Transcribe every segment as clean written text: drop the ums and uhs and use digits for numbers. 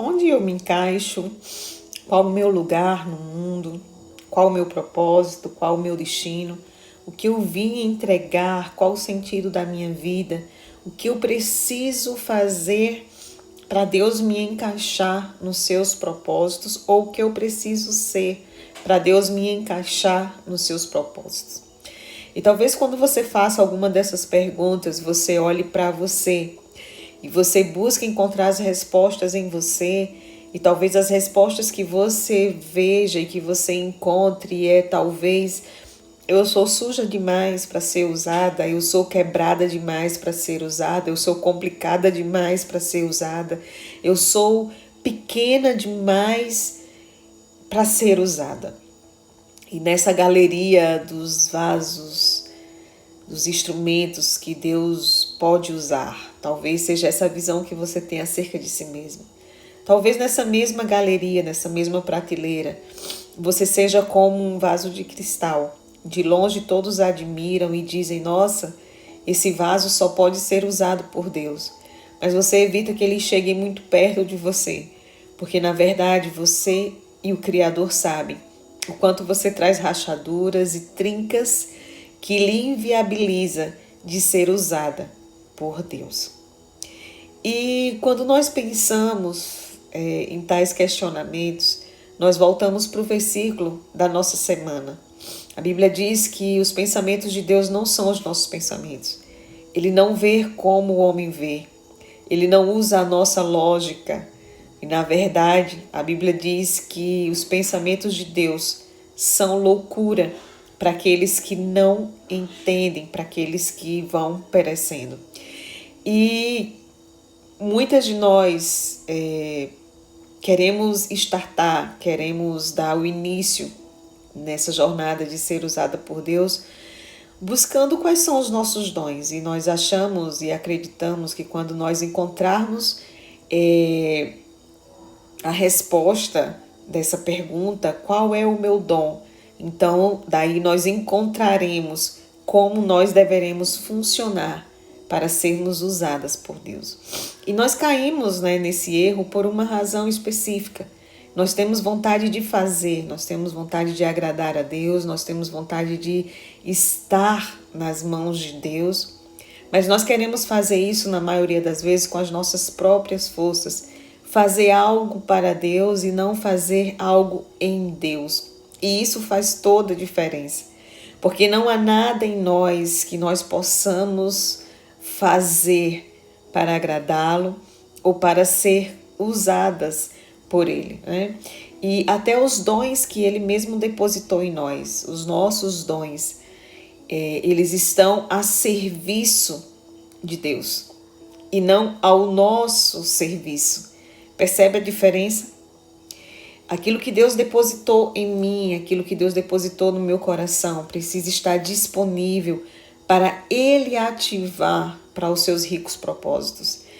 onde eu me encaixo, qual o meu lugar no mundo, qual o meu propósito, qual o meu destino, o que eu vim entregar, qual o sentido da minha vida, o que eu preciso fazer para Deus me encaixar nos seus propósitos, ou o que eu preciso ser para Deus me encaixar nos seus propósitos. E talvez quando você faça alguma dessas perguntas, você olhe para você e você busque encontrar as respostas em você, e talvez as respostas que você veja e que você encontre talvez: eu sou suja demais para ser usada, eu sou quebrada demais para ser usada, eu sou complicada demais para ser usada, eu sou pequena demais para ser usada. E nessa galeria dos vasos, dos instrumentos que Deus pode usar, talvez seja essa visão que você tem acerca de si mesmo. Talvez nessa mesma galeria, nessa mesma prateleira, você seja como um vaso de cristal. De longe todos admiram e dizem: nossa, esse vaso só pode ser usado por Deus. Mas você evita que ele chegue muito perto de você, porque na verdade você e o Criador sabem o quanto você traz rachaduras e trincas que lhe inviabiliza de ser usada por Deus. E quando nós pensamos em tais questionamentos, nós voltamos para o versículo da nossa semana. A Bíblia diz que os pensamentos de Deus não são os nossos pensamentos. Ele não vê como o homem vê. Ele não usa a nossa lógica. E na verdade, a Bíblia diz que os pensamentos de Deus são loucura para aqueles que não entendem, para aqueles que vão perecendo. E muitas de nós queremos startar, queremos dar o início nessa jornada de ser usada por Deus, buscando quais são os nossos dons. E nós achamos e acreditamos que quando nós encontrarmos a resposta dessa pergunta, qual é o meu dom? Então, daí nós encontraremos como nós deveremos funcionar para sermos usadas por Deus. E nós caímos nesse erro por uma razão específica. Nós temos vontade de fazer, nós temos vontade de agradar a Deus, nós temos vontade de estar nas mãos de Deus, mas nós queremos fazer isso na maioria das vezes com as nossas próprias forças, fazer algo para Deus e não fazer algo em Deus. E isso faz toda a diferença, porque não há nada em nós que nós possamos fazer para agradá-lo ou para ser usadas por Ele, né? E até os dons que Ele mesmo depositou em nós, os nossos dons, eles estão a serviço de Deus e não ao nosso serviço. Percebe a diferença? Aquilo que Deus depositou em mim, aquilo que Deus depositou no meu coração, precisa estar disponível para Ele ativar para os seus ricos propósitos.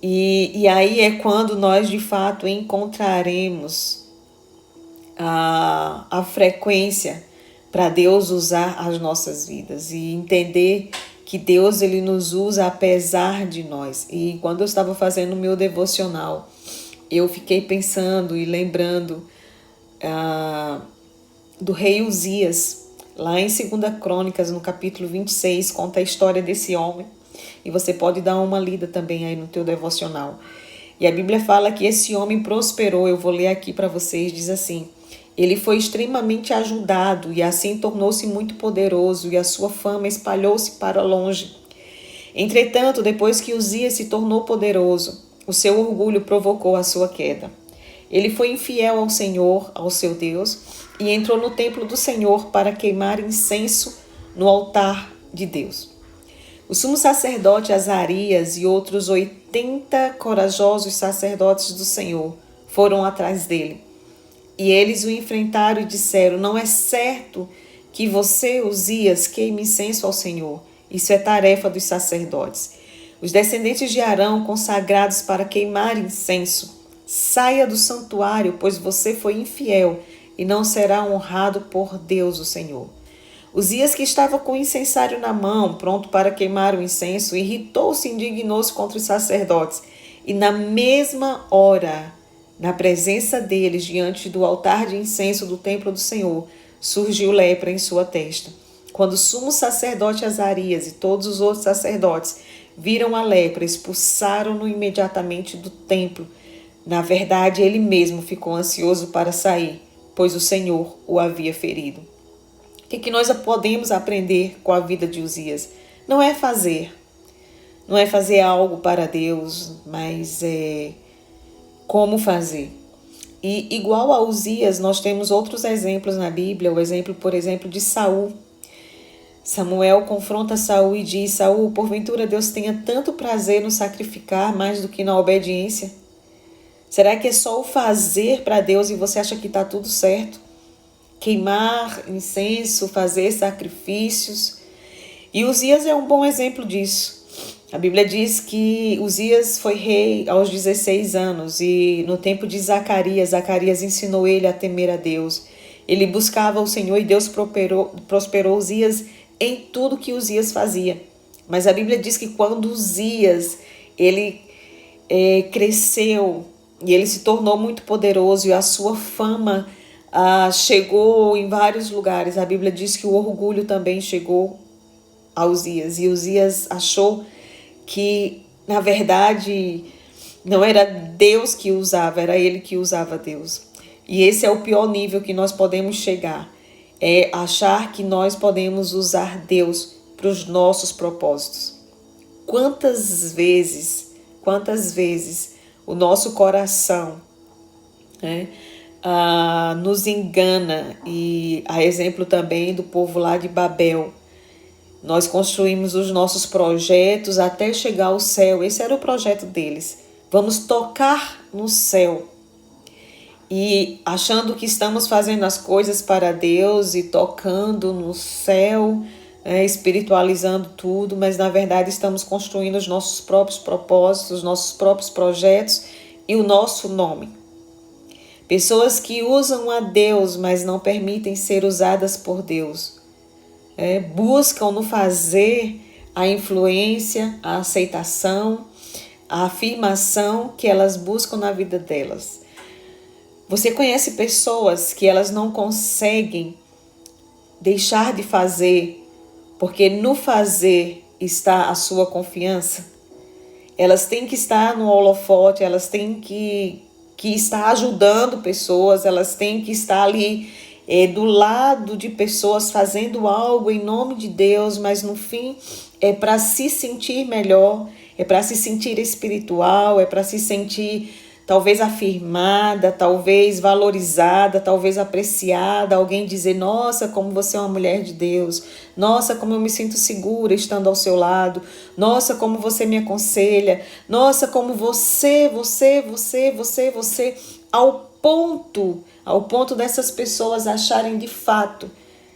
E aí é quando nós de fato encontraremos a frequência para Deus usar as nossas vidas e entender que Deus ele nos usa apesar de nós. E quando eu estava fazendo o meu devocional, eu fiquei pensando e lembrando do rei Uzias. Lá em 2 Crônicas, no capítulo 26, conta a história desse homem. E você pode dar uma lida também aí no teu devocional. E a Bíblia fala que esse homem prosperou. Eu vou ler aqui para vocês, diz assim: ele foi extremamente ajudado e assim tornou-se muito poderoso e a sua fama espalhou-se para longe. Entretanto, depois que Uzias se tornou poderoso, o seu orgulho provocou a sua queda. Ele foi infiel ao Senhor, ao seu Deus, e entrou no templo do Senhor para queimar incenso no altar de Deus. O sumo sacerdote Azarias e outros 80 corajosos sacerdotes do Senhor foram atrás dele. E eles o enfrentaram e disseram: não é certo que você, Uzias, queime incenso ao Senhor. Isso é tarefa dos sacerdotes. Os descendentes de Arão, consagrados para queimar incenso, saia do santuário, pois você foi infiel e não será honrado por Deus, o Senhor. Uzias, que estava com o incensário na mão, pronto para queimar o incenso, irritou-se e indignou-se contra os sacerdotes. E na mesma hora na presença deles, diante do altar de incenso do templo do Senhor, surgiu lepra em sua testa. Quando o sumo sacerdote Azarias e todos os outros sacerdotes viram a lepra, expulsaram-no imediatamente do templo. Na verdade, ele mesmo ficou ansioso para sair, pois o Senhor o havia ferido. O que nós podemos aprender com a vida de Uzias? Não é fazer algo para Deus, mas é como fazer. E igual a Uzias, nós temos outros exemplos na Bíblia, o exemplo, por exemplo, de Saul. Samuel confronta Saul e diz: Saul, porventura Deus tenha tanto prazer no sacrificar mais do que na obediência? Será que é só o fazer para Deus e você acha que está tudo certo? Queimar incenso, fazer sacrifícios. E Uzias é um bom exemplo disso. A Bíblia diz que Uzias foi rei aos 16 anos e no tempo de Zacarias ensinou ele a temer a Deus. Ele buscava o Senhor e Deus prosperou Uzias em tudo que Uzias fazia. Mas a Bíblia diz que quando Uzias ele cresceu e ele se tornou muito poderoso e a sua fama chegou em vários lugares. A Bíblia diz que o orgulho também chegou a Uzias e Uzias achou que, na verdade, não era Deus que usava, era ele que usava Deus. E esse é o pior nível que nós podemos chegar, é achar que nós podemos usar Deus para os nossos propósitos. Quantas vezes o nosso coração nos engana, e a exemplo também do povo lá de Babel. Nós construímos os nossos projetos até chegar ao céu. Esse era o projeto deles. Vamos tocar no céu. E achando que estamos fazendo as coisas para Deus e tocando no céu, espiritualizando tudo, mas na verdade estamos construindo os nossos próprios propósitos, os nossos próprios projetos e o nosso nome. Pessoas que usam a Deus, mas não permitem ser usadas por Deus. Buscam no fazer a influência, a aceitação, a afirmação que elas buscam na vida delas. Você conhece pessoas que elas não conseguem deixar de fazer, porque no fazer está a sua confiança? Elas têm que estar no holofote, elas têm que estar ajudando pessoas, elas têm que estar ali do lado de pessoas fazendo algo em nome de Deus, mas no fim é para se sentir melhor, é para se sentir espiritual, é para se sentir talvez afirmada, talvez valorizada, talvez apreciada, alguém dizer: nossa, como você é uma mulher de Deus, nossa, como eu me sinto segura estando ao seu lado, nossa, como você me aconselha, nossa, como você, ao ponto dessas pessoas acharem de fato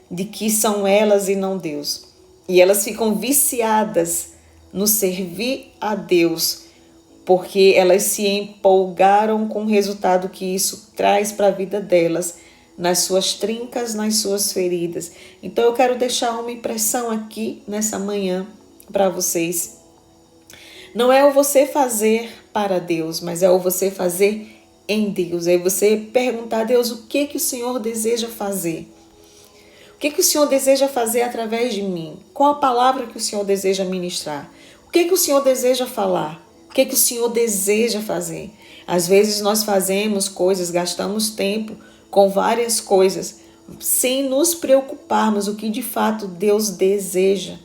de que são elas e não Deus. E elas ficam viciadas no servir a Deus, porque elas se empolgaram com o resultado que isso traz para a vida delas, nas suas trincas, nas suas feridas. Então eu quero deixar uma impressão aqui nessa manhã para vocês. Não é o você fazer para Deus, mas é o você fazer em Deus. É você perguntar a Deus: o que o Senhor deseja fazer? O que o Senhor deseja fazer através de mim? Qual a palavra que o Senhor deseja ministrar? O que o Senhor deseja falar? O que o Senhor deseja fazer? Às vezes nós fazemos coisas, gastamos tempo com várias coisas, sem nos preocuparmos o que de fato Deus deseja.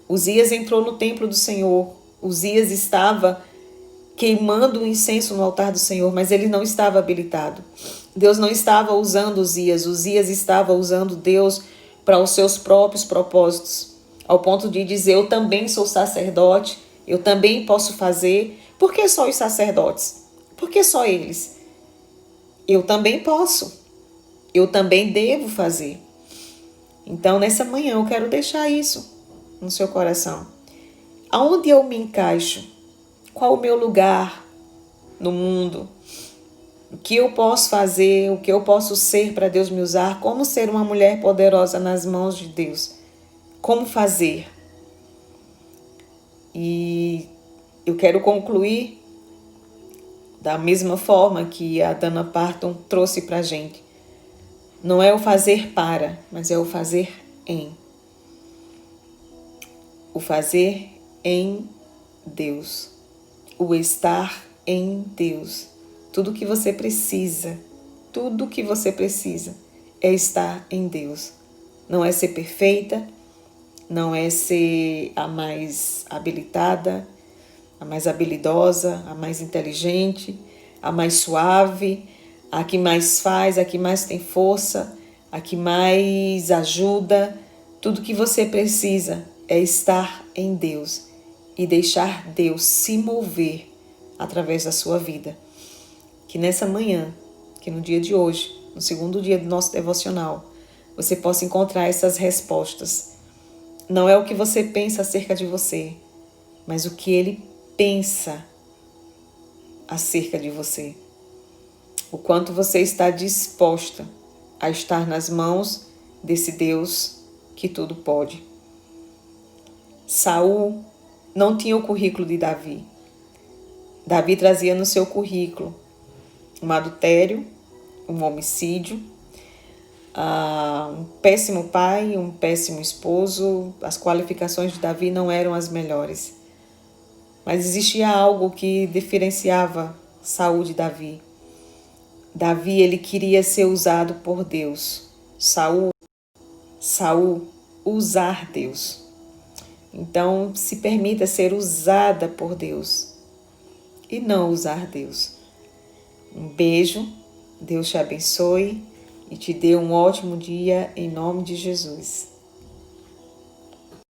Uzias entrou no templo do Senhor. Uzias estava queimando o incenso no altar do Senhor, mas ele não estava habilitado. Deus não estava usando Uzias. Uzias estava usando Deus para os seus próprios propósitos, ao ponto de dizer: eu também sou sacerdote, eu também posso fazer. Por que só os sacerdotes? Por que só eles? Eu também posso, eu também devo fazer. Então nessa manhã eu quero deixar isso no seu coração. Aonde eu me encaixo? Qual o meu lugar no mundo? O que eu posso fazer? O que eu posso ser para Deus me usar? Como ser uma mulher poderosa nas mãos de Deus? Como fazer? E eu quero concluir Da mesma forma que a Dana Parton trouxe para a gente. Não é o fazer para, mas é o fazer em. O fazer em Deus. O estar em Deus. Tudo que você precisa é estar em Deus. Não é ser perfeita, não é ser a mais habilitada, a mais habilidosa, a mais inteligente, a mais suave, a que mais faz, a que mais tem força, a que mais ajuda. Tudo que você precisa é estar em Deus e deixar Deus se mover através da sua vida. Que nessa manhã, que no dia de hoje, no segundo dia do nosso devocional, você possa encontrar essas respostas. Não é o que você pensa acerca de você, mas o que Ele pensa acerca de você. O quanto você está disposta a estar nas mãos desse Deus que tudo pode. Saul não tinha o currículo de Davi. Davi trazia no seu currículo um adultério, um homicídio, um péssimo pai, um péssimo esposo. As qualificações de Davi não eram as melhores. Mas existia algo que diferenciava Saul de Davi. Davi, ele queria ser usado por Deus. Saul, usar Deus. Então, se permita ser usada por Deus e não usar Deus. Um beijo, Deus te abençoe e te dê um ótimo dia em nome de Jesus.